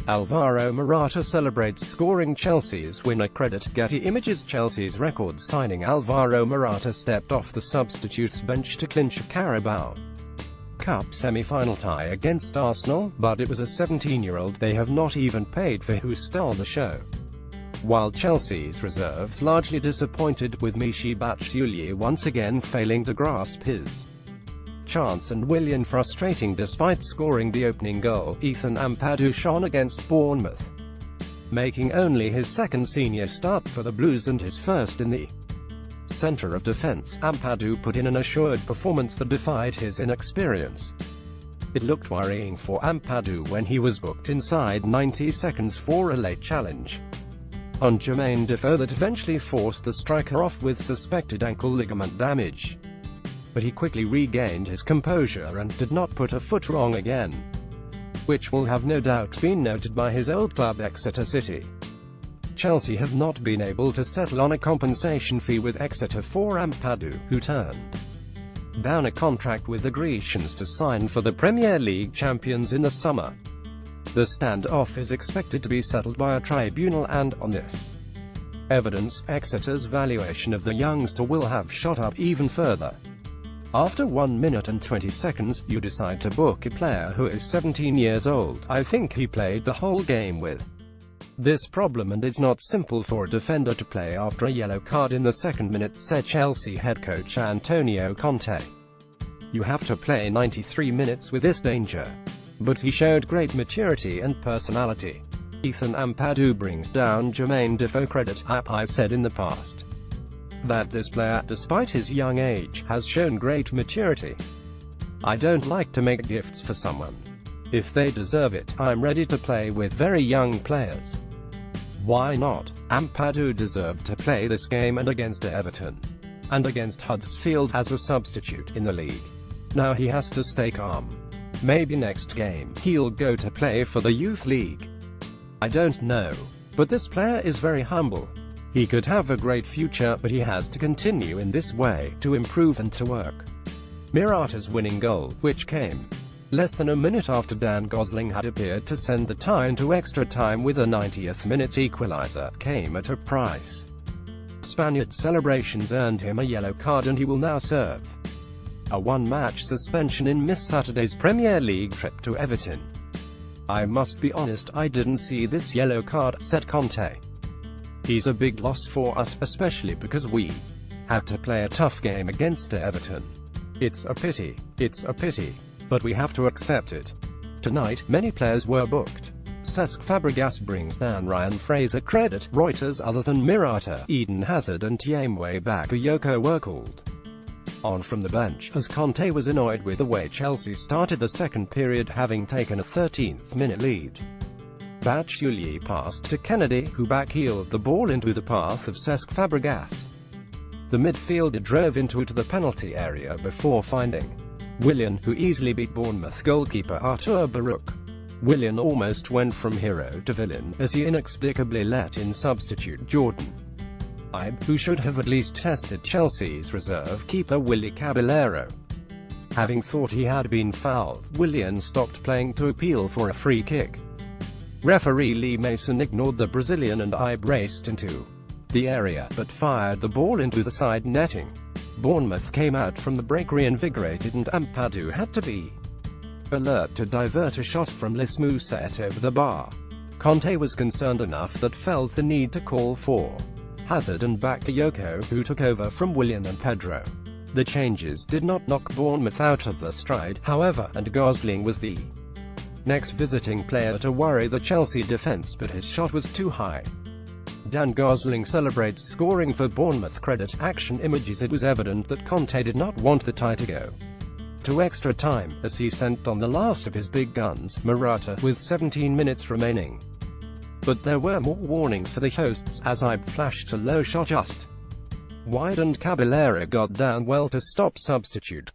Alvaro Morata celebrates scoring Chelsea's winner. Credit Getty Images. Chelsea's record signing Alvaro Morata stepped off the substitutes bench to clinch a Carabao Cup semi-final tie against Arsenal, but it was a 17-year-old they have not even paid for who stole the show. While Chelsea's reserves largely disappointed, with Michy Batshuayi once again failing to grasp his chance and Willian frustrating despite scoring the opening goal, Ethan Ampadu shone against Bournemouth, making only his second senior start for the Blues and his first in the centre of defence. Ampadu put in an assured performance that defied his inexperience. It looked worrying for Ampadu when he was booked inside 90 seconds for a late challenge on Jermaine Defoe that eventually forced the striker off with suspected ankle ligament damage. But he quickly regained his composure and did not put a foot wrong again, which will have no doubt been noted by his old club Exeter City. Chelsea have not been able to settle on a compensation fee with Exeter for Ampadu, who turned down a contract with the Grecians to sign for the Premier League champions in the summer. The standoff is expected to be settled by a tribunal, and, on this evidence, Exeter's valuation of the youngster will have shot up even further. After 1 minute and 20 seconds, you decide to book a player who is 17 years old. I think he played the whole game with this problem, and it's not simple for a defender to play after a yellow card in the second minute, said Chelsea head coach Antonio Conte. You have to play 93 minutes with this danger. But he showed great maturity and personality. Ethan Ampadu brings down Jermaine Defoe. Credit I said in the past that this player, despite his young age, has shown great maturity. I don't like to make gifts for someone. If they deserve it, I'm ready to play with very young players. Why not? Ampadu deserved to play this game and against Everton, and against Huddersfield as a substitute in the league. Now he has to stay calm. Maybe next game, he'll go to play for the Youth League. I don't know. But this player is very humble. He could have a great future, but he has to continue in this way, to improve and to work. Morata's winning goal, which came less than a minute after Dan Gosling had appeared to send the tie into extra time with a 90th minute equaliser, came at a price. Spaniard's celebrations earned him a yellow card, and he will now serve a one-match suspension in Miss Saturday's Premier League trip to Everton. I must be honest, I didn't see this yellow card, said Conte. He's a big loss for us, especially because we had to play a tough game against Everton. It's a pity, but we have to accept it. Tonight, many players were booked. Cesc Fabregas brings down Ryan Fraser. Credit Reuters. Other than Morata, Eden Hazard and Tiémoué Bakayoko were called on from the bench, as Conte was annoyed with the way Chelsea started the second period, having taken a 13th-minute lead. Batshuayi passed to Kennedy, who backheeled the ball into the path of Cesc Fabregas. The midfielder drove into the penalty area before finding Willian, who easily beat Bournemouth goalkeeper Artur Baruch. Willian almost went from hero to villain, as he inexplicably let in substitute Jordan Ibe, who should have at least tested Chelsea's reserve keeper Willy Caballero. Having thought he had been fouled, Willian stopped playing to appeal for a free kick. Referee Lee Mason ignored the Brazilian, and Ibe raced into the area, but fired the ball into the side netting. Bournemouth came out from the break reinvigorated, and Ampadu had to be alert to divert a shot from Les Mousset over the bar. Conte was concerned enough that felt the need to call for Hazard and Bakayoko, who took over from Willian and Pedro. The changes did not knock Bournemouth out of their stride, however, and Gosling was the next visiting player to worry the Chelsea defence, but his shot was too high. Dan Gosling celebrates scoring for Bournemouth. Credit Action Images. It was evident that Conte did not want the tie to go to extra time, as he sent on the last of his big guns, Morata, with 17 minutes remaining. But there were more warnings for the hosts, as Ibe flashed a low shot just wide, and Caballero got down well to stop substitute